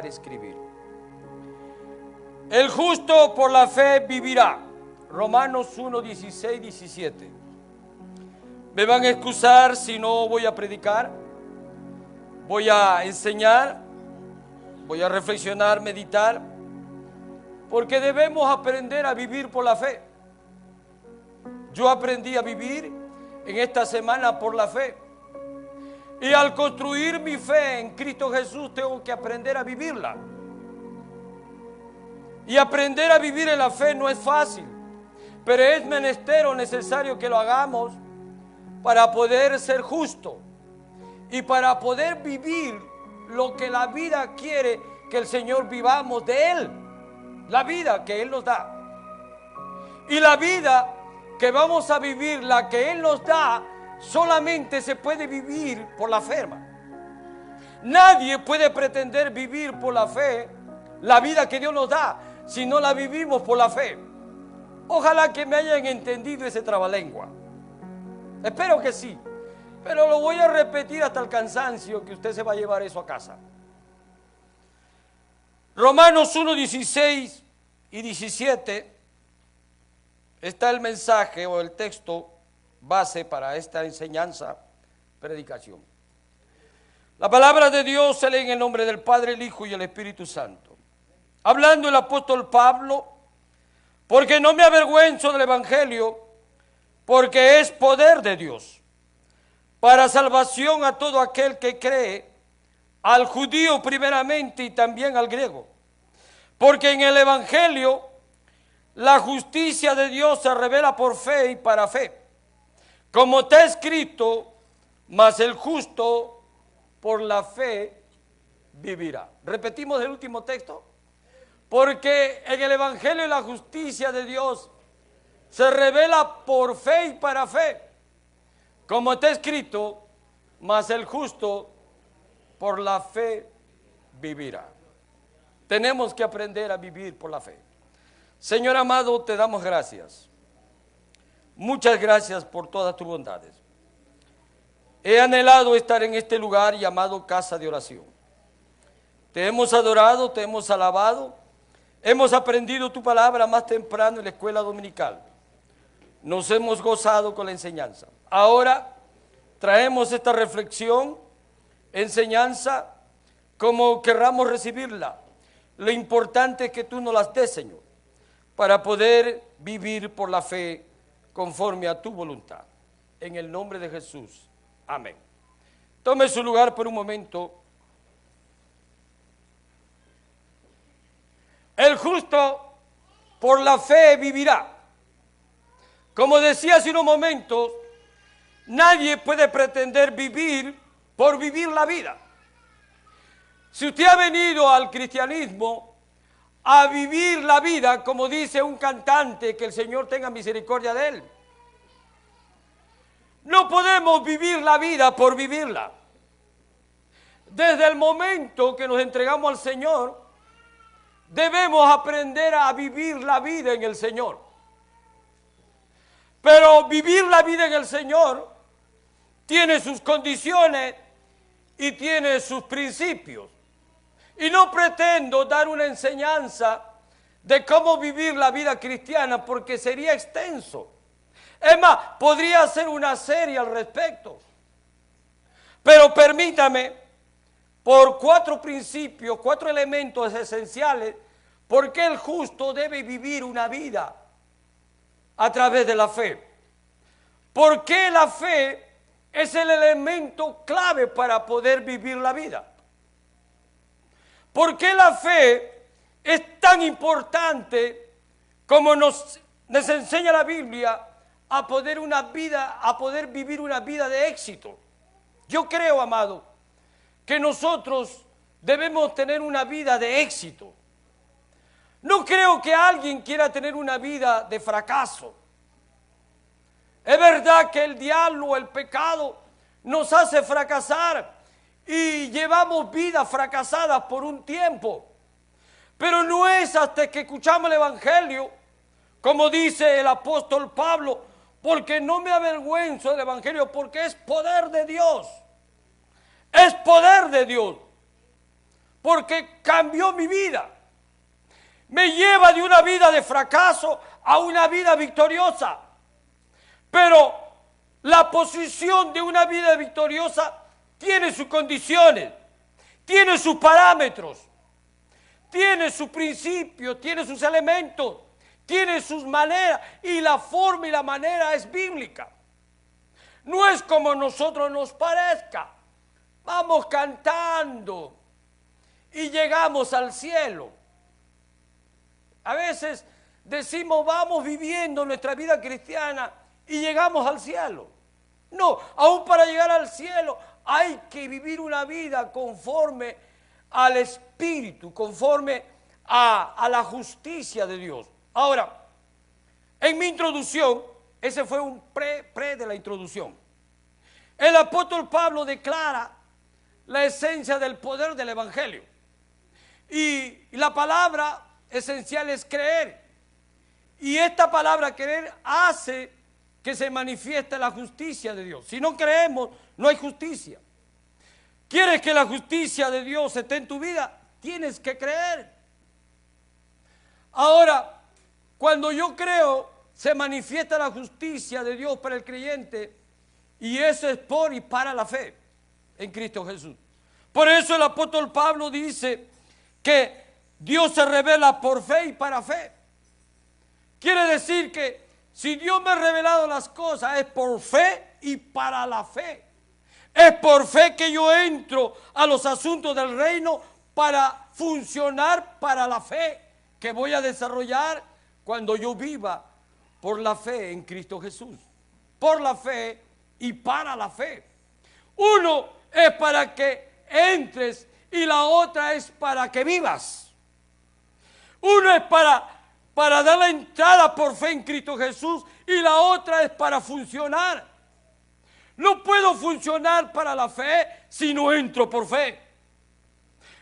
escribir. El justo por la fe vivirá. Romanos 1, 16, 17. Me van a excusar si no voy a predicar, voy a enseñar, voy a reflexionar, meditar, porque debemos aprender a vivir por la fe. Yo aprendí a vivir en esta semana por la fe. Y al construir mi fe en Cristo Jesús tengo que aprender a vivirla. Y aprender a vivir en la fe no es fácil, pero es menester o necesario que lo hagamos para poder ser justo y para poder vivir lo que la vida quiere que el Señor vivamos de Él. La vida que Él nos da. Y la vida que vamos a vivir, la que Él nos da, solamente se puede vivir por la fe, hermano. Nadie puede pretender vivir por la fe la vida que Dios nos da si no la vivimos por la fe. Ojalá que me hayan entendido ese trabalengua. Espero que sí, pero lo voy a repetir hasta el cansancio, que usted se va a llevar eso a casa. Romanos 1, 16 y 17 está el mensaje o el texto base para esta enseñanza, predicación. La palabra de Dios se lee en el nombre del Padre, el Hijo y el Espíritu Santo. Hablando el apóstol Pablo, porque no me avergüenzo del Evangelio, porque es poder de Dios, para salvación a todo aquel que cree, al judío primeramente y también al griego. Porque en el Evangelio la justicia de Dios se revela por fe y para fe. Como está escrito, mas el justo por la fe vivirá. Repetimos el último texto. Porque en el Evangelio la justicia de Dios se revela por fe y para fe. Como está escrito, mas el justo por la fe vivirá. Tenemos que aprender a vivir por la fe. Señor amado, te damos gracias. Muchas gracias por todas tus bondades. He anhelado estar en este lugar llamado casa de oración. Te hemos adorado, te hemos alabado. Hemos aprendido tu palabra más temprano en la escuela dominical. Nos hemos gozado con la enseñanza. Ahora traemos esta reflexión, enseñanza, como querramos recibirla. Lo importante es que tú nos las des, Señor, para poder vivir por la fe conforme a tu voluntad. En el nombre de Jesús. Amén. Tome su lugar por un momento. El justo por la fe vivirá. Como decía hace unos momentos, nadie puede pretender vivir por vivir la vida. Si usted ha venido al cristianismo a vivir la vida, como dice un cantante, que el Señor tenga misericordia de él. No podemos vivir la vida por vivirla. Desde el momento que nos entregamos al Señor, debemos aprender a vivir la vida en el Señor. Pero vivir la vida en el Señor tiene sus condiciones y tiene sus principios. Y no pretendo dar una enseñanza de cómo vivir la vida cristiana porque sería extenso. Es más, podría hacer una serie al respecto. Pero permítame, por 4 principios, 4 elementos esenciales, por qué el justo debe vivir una vida a través de la fe. ¿Por qué la fe es el elemento clave para poder vivir la vida? ¿Por qué la fe es tan importante como nos enseña la Biblia a poder vivir una vida de éxito? Yo creo, amado, que nosotros debemos tener una vida de éxito. No creo que alguien quiera tener una vida de fracaso. Es verdad que el diablo, el pecado, nos hace fracasar y llevamos vidas fracasadas por un tiempo. Pero no es hasta que escuchamos el Evangelio, como dice el apóstol Pablo, porque no me avergüenzo del Evangelio, porque es poder de Dios. Es poder de Dios. porque cambió mi vida. Me lleva de una vida de fracaso a una vida victoriosa. Pero la posición de una vida victoriosa tiene sus condiciones, tiene sus parámetros, tiene sus principios, tiene sus elementos, tiene sus maneras, y la forma y la manera es bíblica. No es como a nosotros nos parezca. Vamos cantando y llegamos al cielo. A veces decimos vamos viviendo nuestra vida cristiana y llegamos al cielo. No, aún para llegar al cielo hay que vivir una vida conforme al Espíritu, conforme a la justicia de Dios. Ahora, en mi introducción, ese fue un pre de la introducción. El apóstol Pablo declara la esencia del poder del Evangelio. Y la palabra esencial es creer. Y esta palabra creer hace que se manifieste la justicia de Dios. Si no creemos, no hay justicia. ¿Quieres que la justicia de Dios esté en tu vida? Tienes que creer. Ahora, cuando yo creo, se manifiesta la justicia de Dios para el creyente, y eso es por y para la fe en Cristo Jesús. Por eso el apóstol Pablo dice que Dios se revela por fe y para fe. Quiere decir que si Dios me ha revelado las cosas es por fe y para la fe. Es por fe que yo entro a los asuntos del reino para funcionar para la fe que voy a desarrollar cuando yo viva por la fe en Cristo Jesús. Por la fe y para la fe. Uno es para que entres y la otra es para que vivas. Uno es para dar la entrada por fe en Cristo Jesús y la otra es para funcionar. No puedo funcionar para la fe si no entro por fe.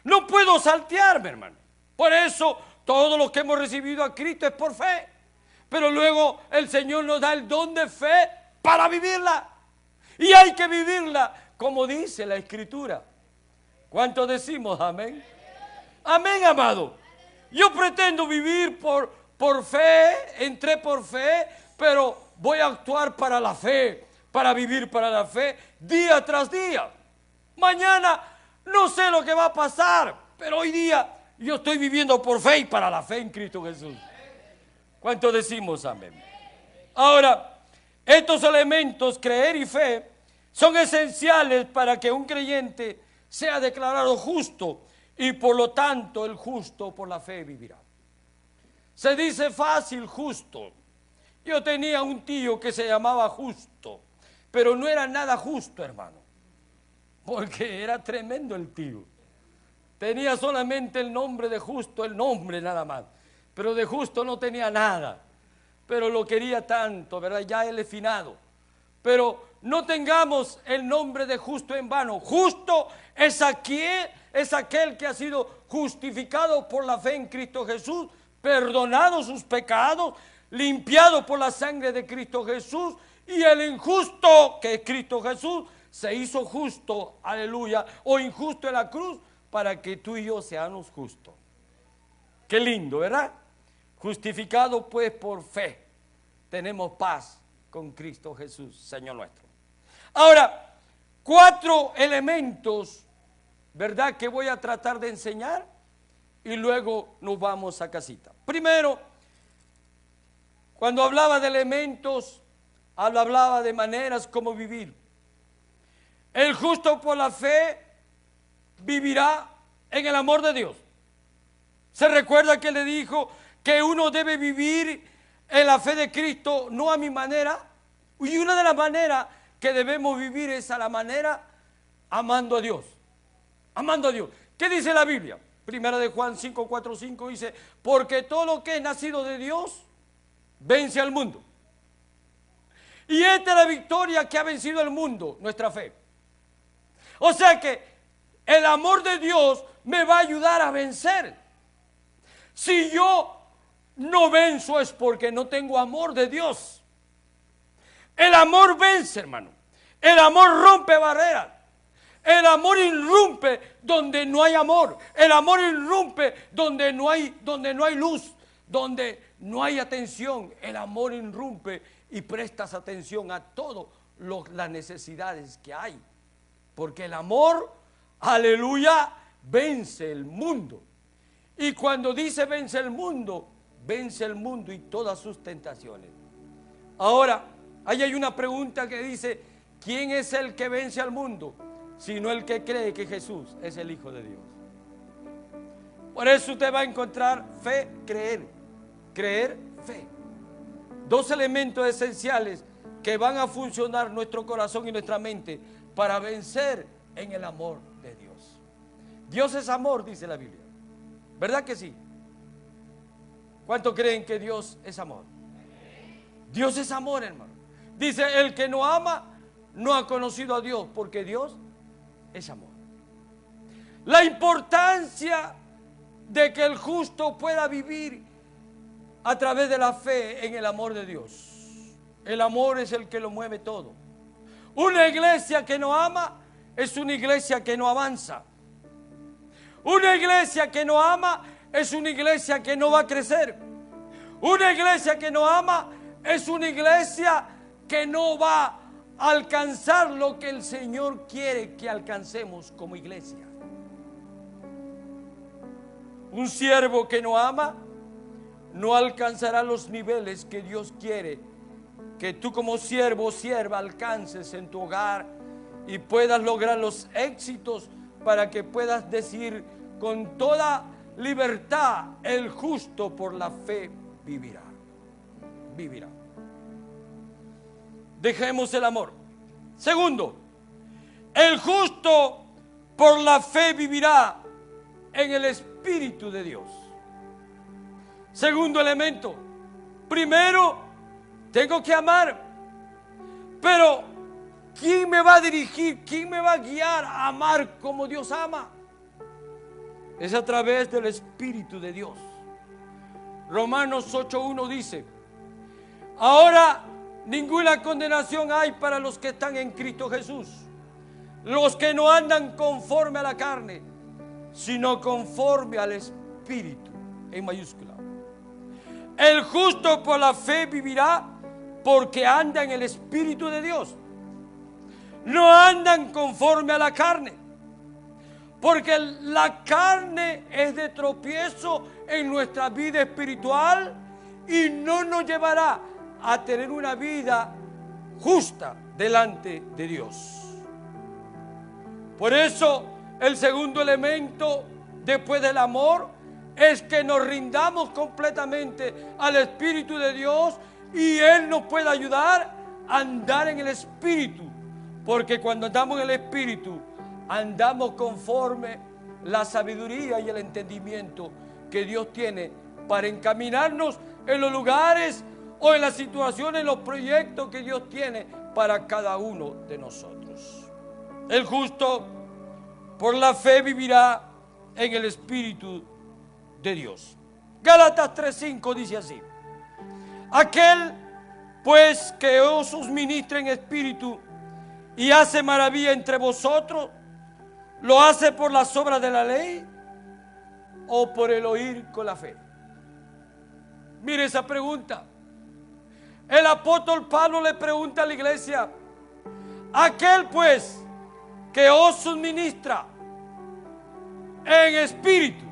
No puedo saltearme, hermano. Por eso todo lo que hemos recibido a Cristo es por fe. Pero luego el Señor nos da el don de fe para vivirla. Y hay que vivirla como dice la Escritura. ¿Cuántos decimos amén? Amén, amado. Yo pretendo vivir por fe, entré por fe, pero voy a actuar para la fe, para vivir para la fe, día tras día. Mañana no sé lo que va a pasar, pero hoy día yo estoy viviendo por fe y para la fe en Cristo Jesús. ¿Cuántos decimos amén? Ahora, estos elementos, creer y fe, son esenciales para que un creyente sea declarado justo y por lo tanto el justo por la fe vivirá. Se dice fácil justo. Yo tenía un tío que se llamaba Justo, pero no era nada justo, hermano, porque era tremendo el tío. Tenía solamente el nombre de Justo, el nombre nada más, pero de justo no tenía nada. Pero lo quería tanto, ¿verdad? Ya él es finado. Pero no tengamos el nombre de justo en vano. Justo es aquel que ha sido justificado por la fe en Cristo Jesús, perdonado sus pecados, limpiado por la sangre de Cristo Jesús, y el injusto, que es Cristo Jesús, se hizo justo, aleluya, o injusto en la cruz, para que tú y yo seamos justos. Qué lindo, ¿verdad? Justificado pues por fe, tenemos paz con Cristo Jesús, Señor nuestro. Ahora, 4 elementos, ¿verdad?, que voy a tratar de enseñar y luego nos vamos a casita. Primero, cuando hablaba de elementos, hablaba de maneras como vivir. El justo por la fe vivirá en el amor de Dios. Se recuerda que le dijo que uno debe vivir en la fe de Cristo, no a mi manera. Y una de las maneras que debemos vivir es a la manera amando a Dios. Amando a Dios. ¿Qué dice la Biblia? Primera de Juan 5, 4, 5 dice, porque todo lo que es nacido de Dios vence al mundo. Y esta es la victoria que ha vencido al mundo, nuestra fe. O sea que el amor de Dios me va a ayudar a vencer. Si yo no venzo es porque no tengo amor de Dios. El amor vence, hermano. El amor rompe barreras. El amor irrumpe donde no hay amor. El amor irrumpe donde no hay luz, donde no hay atención. El amor irrumpe y prestas atención a todas las necesidades que hay. Porque el amor, aleluya, vence el mundo. Y cuando dice vence el mundo y todas sus tentaciones. Ahora, ahí hay una pregunta que dice, ¿quién es el que vence al mundo? Sino el que cree que Jesús es el Hijo de Dios. Por eso usted va a encontrar fe, creer, fe. Dos elementos esenciales que van a funcionar nuestro corazón y nuestra mente para vencer en el amor de Dios. Dios es amor, dice la Biblia. ¿Verdad que sí? ¿Cuántos creen que Dios es amor? Dios es amor, hermano. Dice, el que no ama no ha conocido a Dios, porque Dios es amor. La importancia de que el justo pueda vivir a través de la fe en el amor de Dios. El amor es el que lo mueve todo. Una iglesia que no ama es una iglesia que no avanza. Una iglesia que no ama es una iglesia que no va a crecer. Una iglesia que no ama es una iglesia que no va a alcanzar lo que el Señor quiere que alcancemos como iglesia. Un siervo que no ama no alcanzará los niveles que Dios quiere que tú como siervo o sierva alcances en tu hogar y puedas lograr los éxitos para que puedas decir con toda libertad, el justo por la fe vivirá. Vivirá. Dejemos el amor. Segundo, el justo por la fe vivirá en el Espíritu de Dios. Segundo elemento. Primero, tengo que amar. Pero, ¿quién me va a dirigir? ¿Quién me va a guiar a amar como Dios ama? Es a través del Espíritu de Dios. Romanos 8:1 dice: ahora ninguna condenación hay para los que están en Cristo Jesús, los que no andan conforme a la carne, sino conforme al Espíritu, en mayúscula. El justo por la fe vivirá porque anda en el Espíritu de Dios. No andan conforme a la carne, porque la carne es de tropiezo en nuestra vida espiritual y no nos llevará a tener una vida justa delante de Dios. Por eso el segundo elemento después del amor es que nos rindamos completamente al Espíritu de Dios y Él nos puede ayudar a andar en el Espíritu, porque cuando andamos en el Espíritu andamos conforme la sabiduría y el entendimiento que Dios tiene para encaminarnos en los lugares o en las situaciones, en los proyectos que Dios tiene para cada uno de nosotros. El justo por la fe vivirá en el Espíritu de Dios. Gálatas 3:5 dice así: aquel pues que os ministra en espíritu y hace maravilla entre vosotros, ¿lo hace por las obras de la ley o por el oír con la fe? Mire esa pregunta. El apóstol Pablo le pregunta a la iglesia: aquel pues que os suministra en espíritu.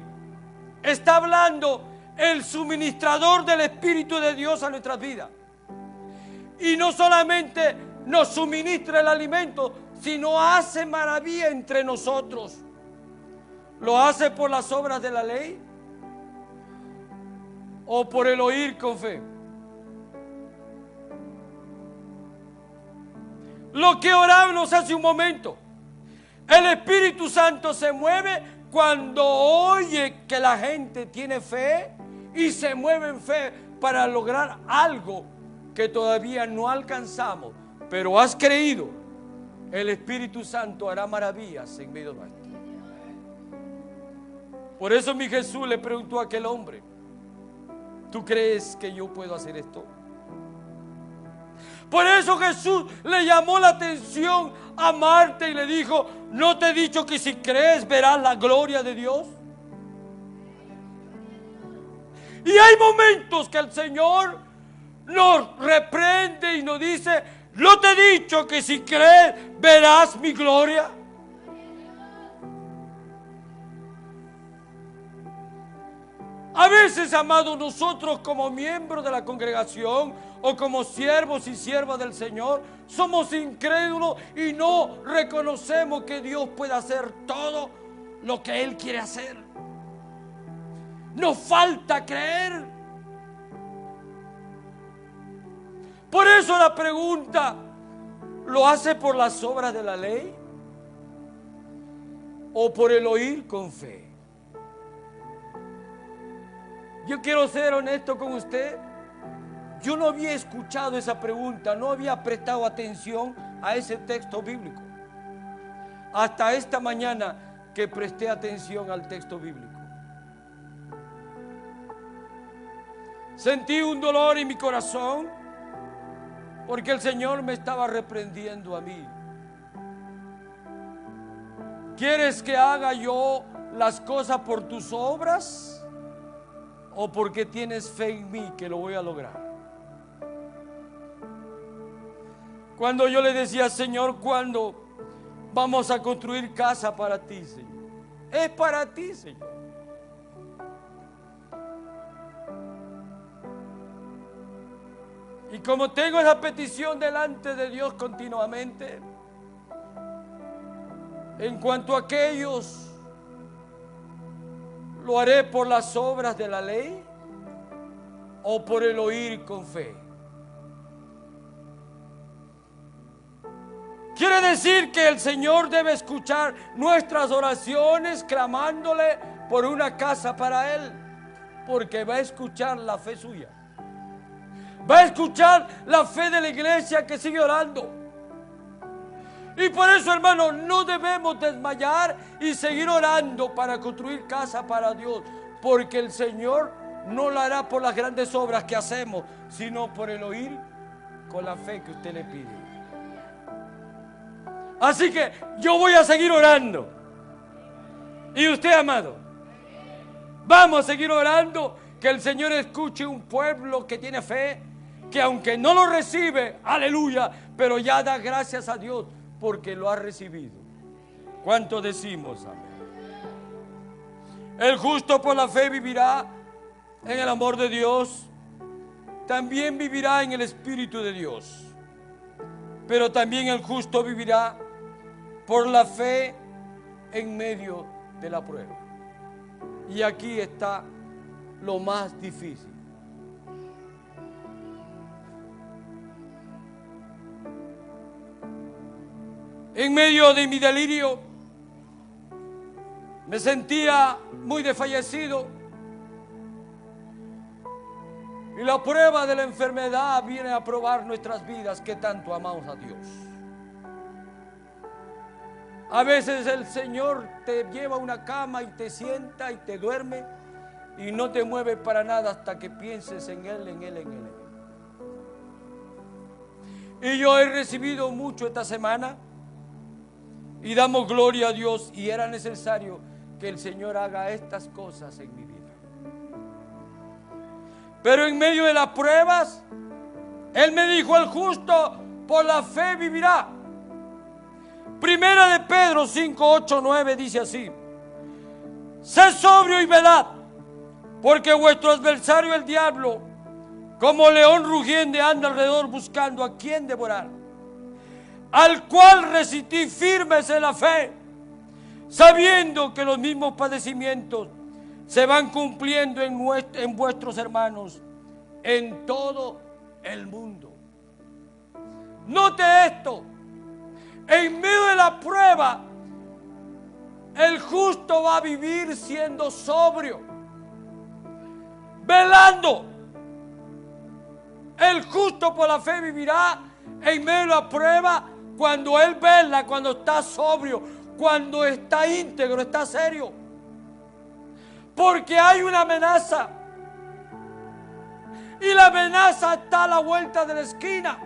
Está hablando el suministrador del Espíritu de Dios a nuestras vidas. Y no solamente nos suministra el alimento, sino hace maravilla entre nosotros. ¿Lo hace por las obras de la ley o por el oír con fe? Lo que orábamos hace un momento. El Espíritu Santo se mueve cuando oye que la gente tiene fe y se mueve en fe para lograr algo que todavía no alcanzamos, pero has creído. El Espíritu Santo hará maravillas en medio nuestro. Por eso mi Jesús le preguntó a aquel hombre: ¿tú crees que yo puedo hacer esto? Por eso Jesús le llamó la atención a Marta y le dijo: ¿no te he dicho que si crees verás la gloria de Dios? Y hay momentos que el Señor nos reprende y nos dice: ¿no te he dicho que si crees verás mi gloria? A veces, amados, nosotros como miembros de la congregación o como siervos y siervas del Señor somos incrédulos y no reconocemos que Dios puede hacer todo lo que Él quiere hacer. Nos falta creer. Por eso la pregunta: ¿lo hace por las obras de la ley o por el oír con fe? Yo quiero ser honesto con usted. Yo no había escuchado esa pregunta, no había prestado atención a ese texto bíblico. Hasta esta mañana que presté atención al texto bíblico. Sentí un dolor en mi corazón porque el Señor me estaba reprendiendo a mí. ¿Quieres que haga yo las cosas por tus obras o porque tienes fe en mí que lo voy a lograr? Cuando yo le decía: Señor, ¿cuándo vamos a construir casa para ti, Señor? Es para ti, Señor. Y como tengo esa petición delante de Dios continuamente, en cuanto a aquellos, ¿lo haré por las obras de la ley o por el oír con fe? Quiere decir que el Señor debe escuchar nuestras oraciones clamándole por una casa para Él, porque va a escuchar la fe suya. Va a escuchar la fe de la iglesia que sigue orando. Y por eso, hermano, no debemos desmayar y seguir orando para construir casa para Dios, porque el Señor no lo hará por las grandes obras que hacemos, sino por el oír con la fe que usted le pide. Así que yo voy a seguir orando. Y usted, amado, vamos a seguir orando, que el Señor escuche un pueblo que tiene fe, que aunque no lo recibe, aleluya, pero ya da gracias a Dios porque lo ha recibido. ¿Cuánto decimos amén? El justo por la fe vivirá en el amor de Dios, también vivirá en el Espíritu de Dios. Pero también el justo vivirá por la fe en medio de la prueba. Y aquí está lo más difícil. En medio de mi delirio, me sentía muy desfallecido. Y la prueba de la enfermedad viene a probar nuestras vidas, que tanto amamos a Dios. A veces el Señor te lleva a una cama y te sienta y te duerme y no te mueve para nada hasta que pienses en Él, en Él, en Él. Y yo he recibido mucho esta semana y damos gloria a Dios, y era necesario que el Señor haga estas cosas en mi vida. Pero en medio de las pruebas, Él me dijo: el justo por la fe vivirá. Primera de Pedro 5, 8, 9 dice así: sed sobrio y velad, porque vuestro adversario el diablo, como león rugiente, anda alrededor buscando a quien devorar, al cual resistid firmes en la fe, sabiendo que los mismos padecimientos se van cumpliendo en vuestros hermanos en todo el mundo. Note esto: en medio de la prueba, el justo va a vivir siendo sobrio, velando. El justo por la fe vivirá en medio de la prueba, cuando él vela, cuando está sobrio, cuando está íntegro, está serio. Porque hay una amenaza, y la amenaza está a la vuelta de la esquina.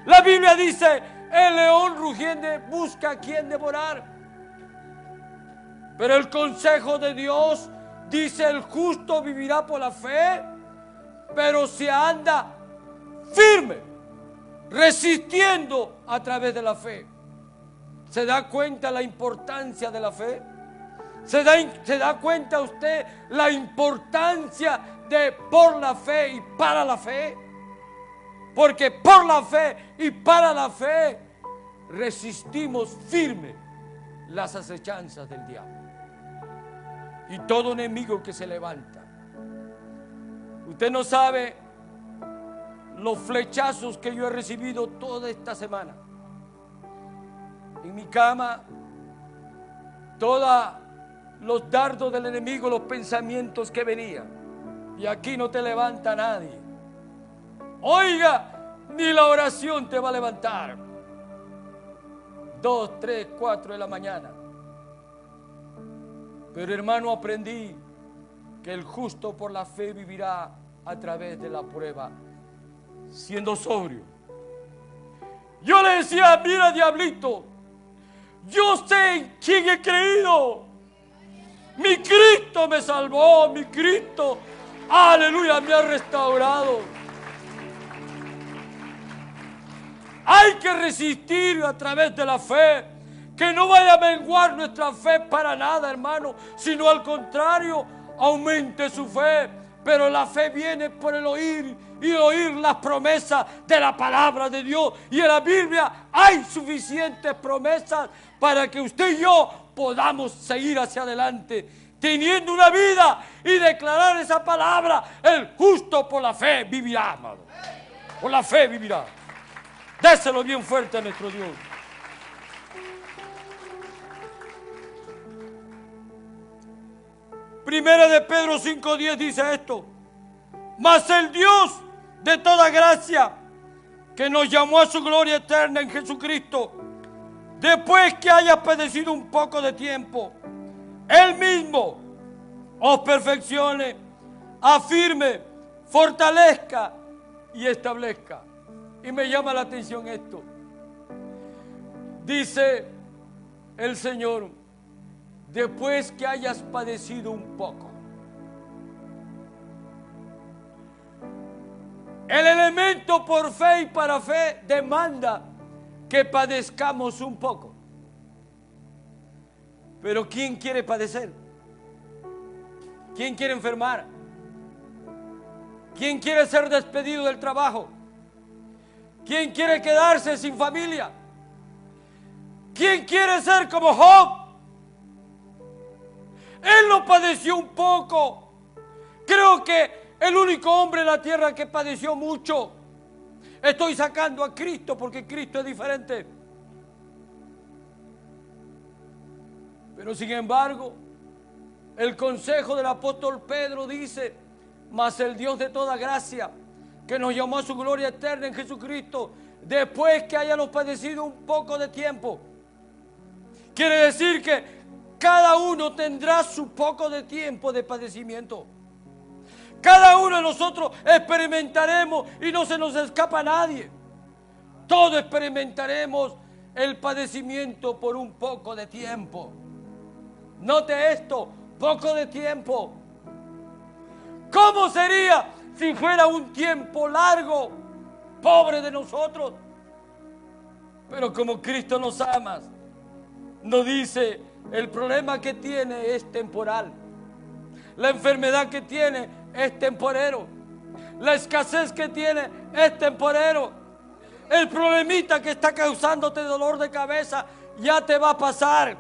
La Biblia dice, el león rugiente busca a quien devorar. Pero el consejo de Dios dice, el justo vivirá por la fe, pero se anda firme, resistiendo a través de la fe. ¿Se da cuenta la importancia de la fe? ¿Se da cuenta usted la importancia de por la fe y para la fe? Porque por la fe y para la fe resistimos firme las acechanzas del diablo y todo enemigo que se levanta. Usted no sabe los flechazos que yo he recibido toda esta semana. En mi cama, todos los dardos del enemigo, los pensamientos que venían. Y aquí no te levanta nadie. Oiga, ni la oración te va a levantar. 2, 3, 4 de la mañana. Pero hermano, aprendí que el justo por la fe vivirá a través de la prueba, siendo sobrio. Yo le decía, mira diablito, yo sé en quién he creído. Mi Cristo me salvó, mi Cristo, aleluya, me ha restaurado. Hay que resistir a través de la fe, que no vaya a menguar nuestra fe para nada, hermano, sino al contrario, aumente su fe. Pero la fe viene por el oír y oír las promesas de la palabra de Dios. Y en la Biblia hay suficientes promesas para que usted y yo podamos seguir hacia adelante, teniendo una vida y declarar esa palabra. El justo por la fe vivirá, amado. Por la fe vivirá. Déselo bien fuerte a nuestro Dios. Primera de Pedro 5:10 dice esto: mas el Dios de toda gracia, que nos llamó a su gloria eterna en Jesucristo, después que hayas padecido un poco de tiempo, Él mismo os perfeccione, afirme, fortalezca y establezca. Y me llama la atención esto. Dice el Señor, después que hayas padecido un poco. El elemento por fe y para fe demanda que padezcamos un poco. Pero ¿quién quiere padecer? ¿Quién quiere enfermar? ¿Quién quiere ser despedido del trabajo? ¿Quién quiere quedarse sin familia? ¿Quién quiere ser como Job? Él no padeció un poco. Creo que el único hombre en la tierra que padeció mucho. Estoy sacando a Cristo porque Cristo es diferente. Pero sin embargo, el consejo del apóstol Pedro dice: mas el Dios de toda gracia, que nos llamó a su gloria eterna en Jesucristo, después que hayamos padecido un poco de tiempo. Quiere decir que cada uno tendrá su poco de tiempo de padecimiento. Cada uno de nosotros experimentaremos y no se nos escapa a nadie. Todos experimentaremos el padecimiento por un poco de tiempo. Note esto, poco de tiempo. ¿Cómo sería si fuera un tiempo largo? Pobre de nosotros. Pero como Cristo nos ama, nos dice: el problema que tiene es temporal. La enfermedad que tiene es temporero. La escasez que tiene es temporero. El problemita que está causándote dolor de cabeza ya te va a pasar.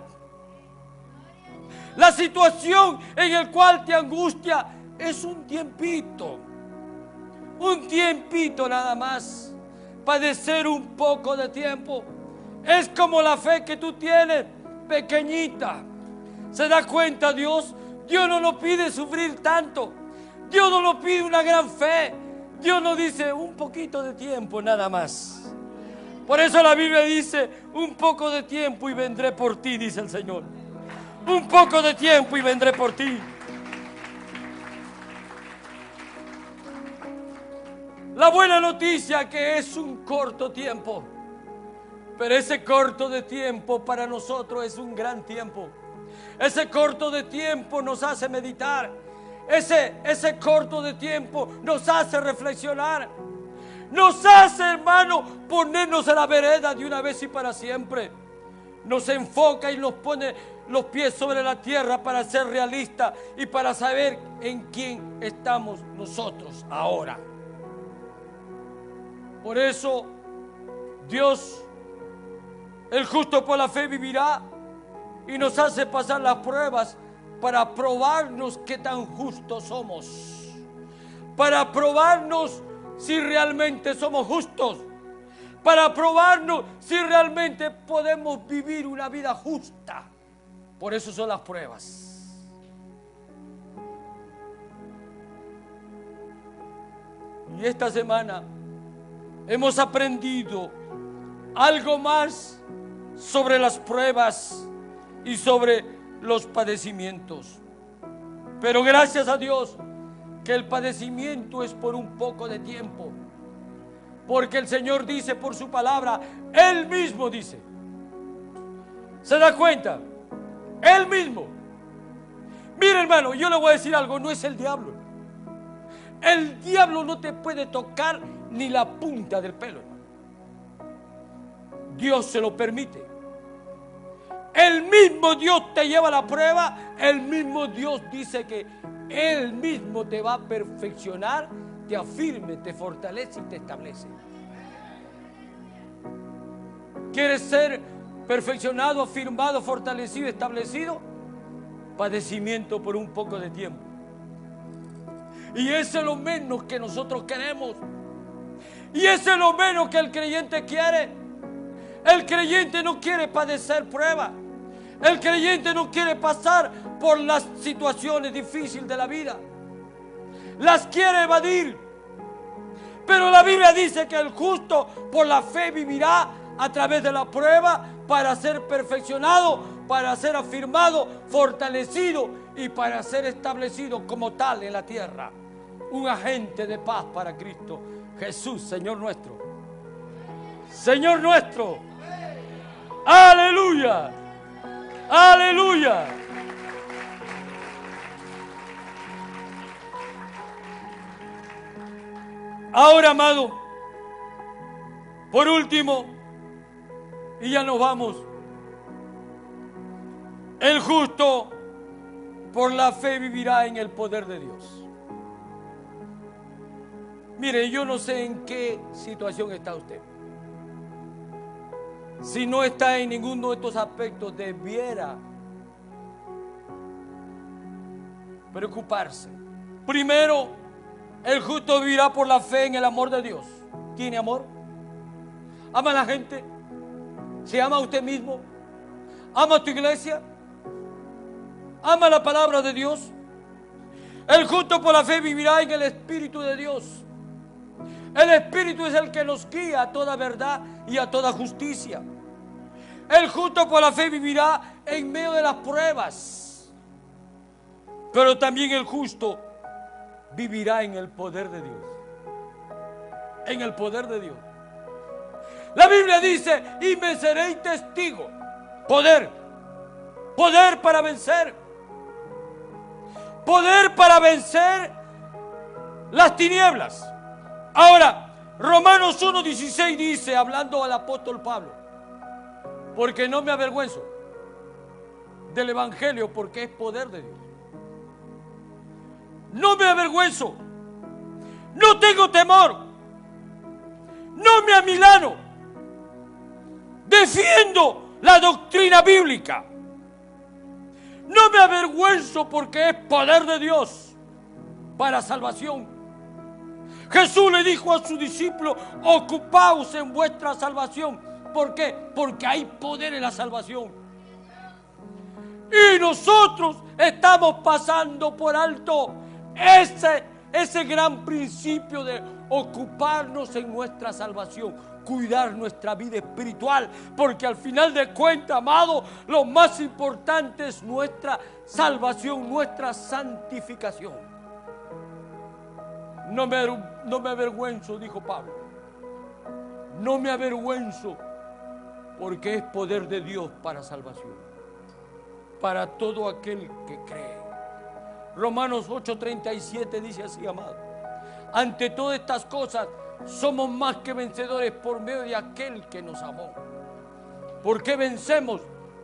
La situación en la cual te angustia es un tiempito nada más. Padecer un poco de tiempo es como la fe que tú tienes, pequeñita. ¿Se da cuenta Dios? Dios no nos pide sufrir tanto. Dios no nos pide una gran fe. Dios nos dice un poquito de tiempo nada más. Por eso la Biblia dice: un poco de tiempo y vendré por ti, dice el Señor. Un poco de tiempo y vendré por ti. La buena noticia que es un corto tiempo, pero ese corto de tiempo para nosotros es un gran tiempo. Ese corto de tiempo nos hace meditar. Ese corto de tiempo nos hace reflexionar. Nos hace, hermano, ponernos a la vereda de una vez y para siempre. Nos enfoca y nos pone los pies sobre la tierra para ser realistas y para saber en quién estamos nosotros ahora. Por eso, Dios, el justo por la fe vivirá, y nos hace pasar las pruebas para probarnos qué tan justos somos. Para probarnos si realmente somos justos. Para probarnos si realmente podemos vivir una vida justa. Por eso son las pruebas. Y esta semana hemos aprendido algo más sobre las pruebas y sobre los padecimientos. Pero gracias a Dios que el padecimiento es por un poco de tiempo. Porque el Señor dice por su palabra, Él mismo dice. ¿Se da cuenta? Él mismo. Mira, hermano, yo le voy a decir algo, no es el diablo. El diablo no te puede tocar ni la punta del pelo, hermano. Dios se lo permite. El mismo Dios te lleva a la prueba. El mismo Dios dice que Él mismo te va a perfeccionar, te afirme, te fortalece y te establece. ¿Quieres ser perfeccionado, afirmado, fortalecido, establecido? Padecimiento por un poco de tiempo. Y eso es lo menos que nosotros queremos. Y eso es lo menos que el creyente quiere. El creyente no quiere padecer pruebas. El creyente no quiere pasar por las situaciones difíciles de la vida. Las quiere evadir. Pero la Biblia dice que el justo por la fe vivirá a través de la prueba para ser perfeccionado, para ser afirmado, fortalecido y para ser establecido como tal en la tierra. Un agente de paz para Cristo Jesús, Señor nuestro. Señor nuestro. Aleluya. Aleluya. Ahora, amado, por último, y ya nos vamos. El justo por la fe vivirá en el poder de Dios. Mire, yo no sé en qué situación está usted. Si no está en ninguno de estos aspectos, debiera preocuparse. Primero, el justo vivirá por la fe en el amor de Dios. ¿Tiene amor? ¿Ama a la gente? ¿Se ama a usted mismo? ¿Ama a tu iglesia? ¿Ama la palabra de Dios? El justo por la fe vivirá en el Espíritu de Dios. El Espíritu es el que nos guía a toda verdad y a toda justicia. El justo por la fe vivirá en medio de las pruebas. Pero también el justo vivirá en el poder de Dios. En el poder de Dios. La Biblia dice, y me seréis testigo. Poder. Poder para vencer. Poder para vencer las tinieblas. Ahora, Romanos 1:16 dice, hablando al apóstol Pablo, porque no me avergüenzo del evangelio, porque es poder de Dios. No me avergüenzo, no tengo temor, no me amilano, defiendo la doctrina bíblica. No me avergüenzo porque es poder de Dios para salvación. Jesús le dijo a sus discípulos, ocupaos en vuestra salvación. ¿Por qué? Porque hay poder en la salvación. Y nosotros estamos pasando por alto ese gran principio de ocuparnos en nuestra salvación, cuidar nuestra vida espiritual, porque al final de cuentas, amado, lo más importante es nuestra salvación, nuestra santificación. No me avergüenzo, dijo Pablo. No me avergüenzo, porque es poder de Dios para salvación, para todo aquel que cree. Romanos 8:37 dice así, amado: ante todas estas cosas somos más que vencedores por medio de aquel que nos amó. ¿Por qué vencemos?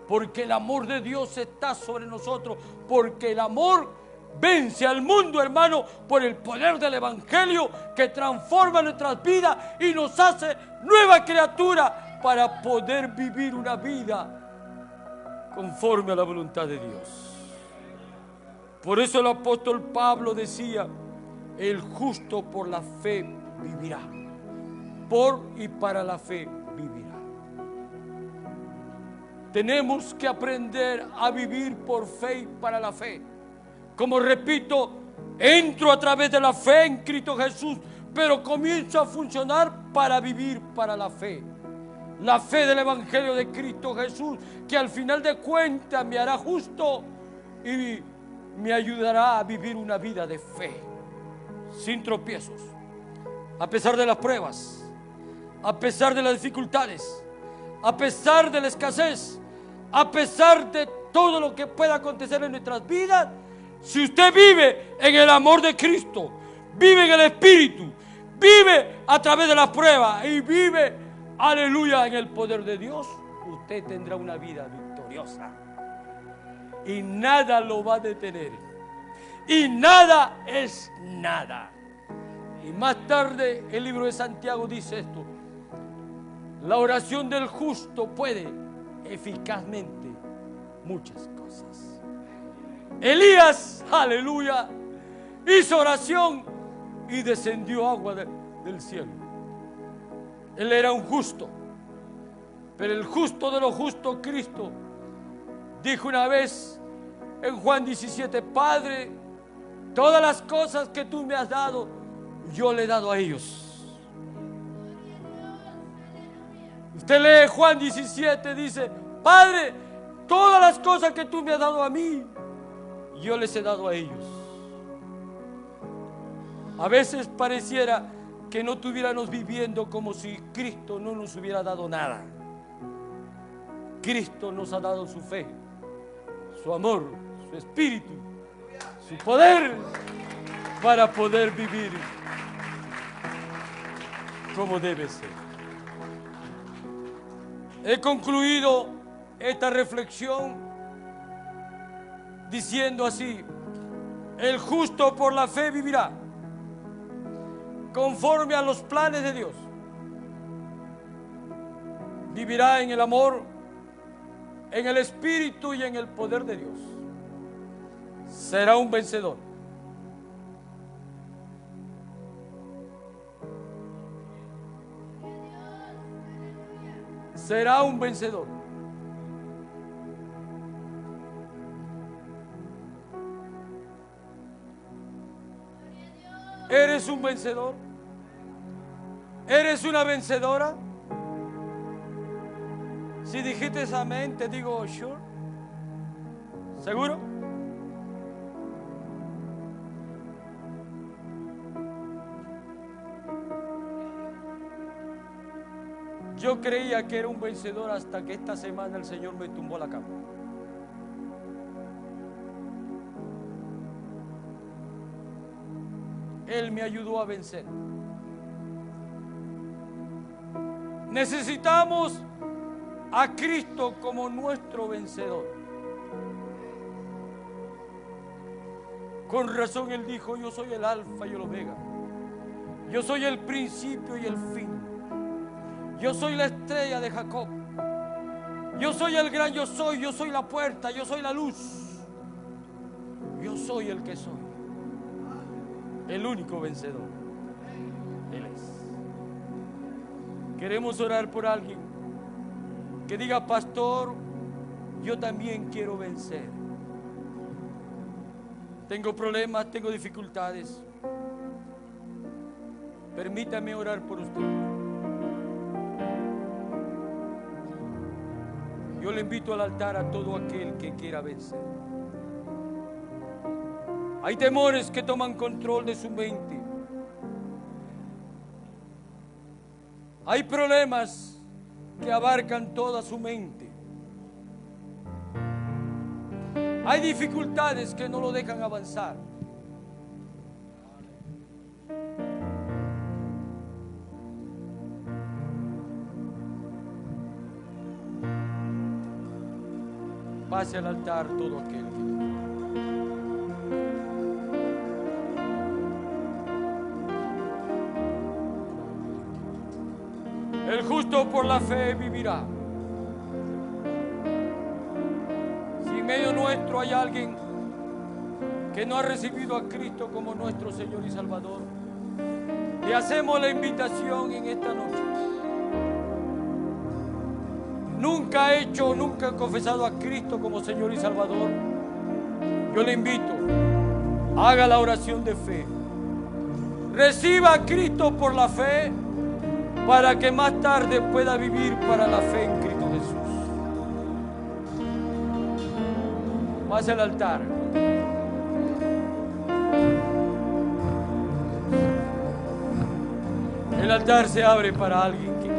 Porque el amor de Dios está sobre nosotros, porque el amor vence al mundo, hermano, por el poder del Evangelio que transforma nuestras vidas y nos hace nueva criatura para poder vivir una vida conforme a la voluntad de Dios. Por eso el apóstol Pablo decía: el justo por la fe vivirá. Por y para la fe vivirá. Tenemos que aprender a vivir por fe y para la fe. Como repito, entro a través de la fe en Cristo Jesús, pero comienzo a funcionar para vivir para la fe. La fe del Evangelio de Cristo Jesús, que al final de cuentas me hará justo y me ayudará a vivir una vida de fe, sin tropiezos, a pesar de las pruebas, a pesar de las dificultades, a pesar de la escasez, a pesar de todo lo que pueda acontecer en nuestras vidas. Si usted vive en el amor de Cristo, vive en el Espíritu, vive a través de la prueba y vive, aleluya, en el poder de Dios, usted tendrá una vida victoriosa y nada lo va a detener, y nada es nada. Y más tarde el libro de Santiago dice esto: la oración del justo puede eficazmente muchas cosas. Elías, aleluya, hizo oración y descendió agua del cielo. Él era un justo, pero el justo de los justos, Cristo, dijo una vez en Juan 17: Padre, todas las cosas que tú me has dado, yo le he dado a ellos. Usted lee Juan 17, dice: Padre, todas las cosas que tú me has dado a mí, yo les he dado a ellos. A veces pareciera que no estuviéramos viviendo como si Cristo no nos hubiera dado nada. Cristo nos ha dado su fe, su amor, su espíritu, su poder para poder vivir como debe ser. He concluido esta reflexión diciendo así: el justo por la fe vivirá conforme a los planes de Dios. Vivirá en el amor, en el espíritu y en el poder de Dios. Será un vencedor. Será un vencedor. ¿Eres un vencedor? ¿Eres una vencedora? Si dijiste amén, te digo sure. ¿Seguro? Yo creía que era un vencedor hasta que esta semana el Señor me tumbó la cama. Él me ayudó a vencer. Necesitamos a Cristo como nuestro vencedor. Con razón Él dijo: yo soy el alfa y el omega. Yo soy el principio y el fin. Yo soy la estrella de Jacob. Yo soy el gran yo soy. Yo soy la puerta. Yo soy la luz. Yo soy el que soy. El único vencedor. Él es. Queremos orar por alguien que diga: pastor, yo también quiero vencer. Tengo problemas, tengo dificultades. Permítame orar por usted. Yo le invito al altar a todo aquel que quiera vencer. Hay temores que toman control de su mente. Hay problemas que abarcan toda su mente. Hay dificultades que no lo dejan avanzar. Pase al altar todo aquel que... El justo por la fe vivirá. Si en medio nuestro hay alguien que no ha recibido a Cristo como nuestro Señor y Salvador, le hacemos la invitación en esta noche. Nunca ha hecho, nunca ha confesado a Cristo como Señor y Salvador. Yo le invito, haga la oración de fe. Reciba a Cristo por la fe, para que más tarde pueda vivir para la fe en Cristo Jesús. Pase al altar. El altar se abre para alguien que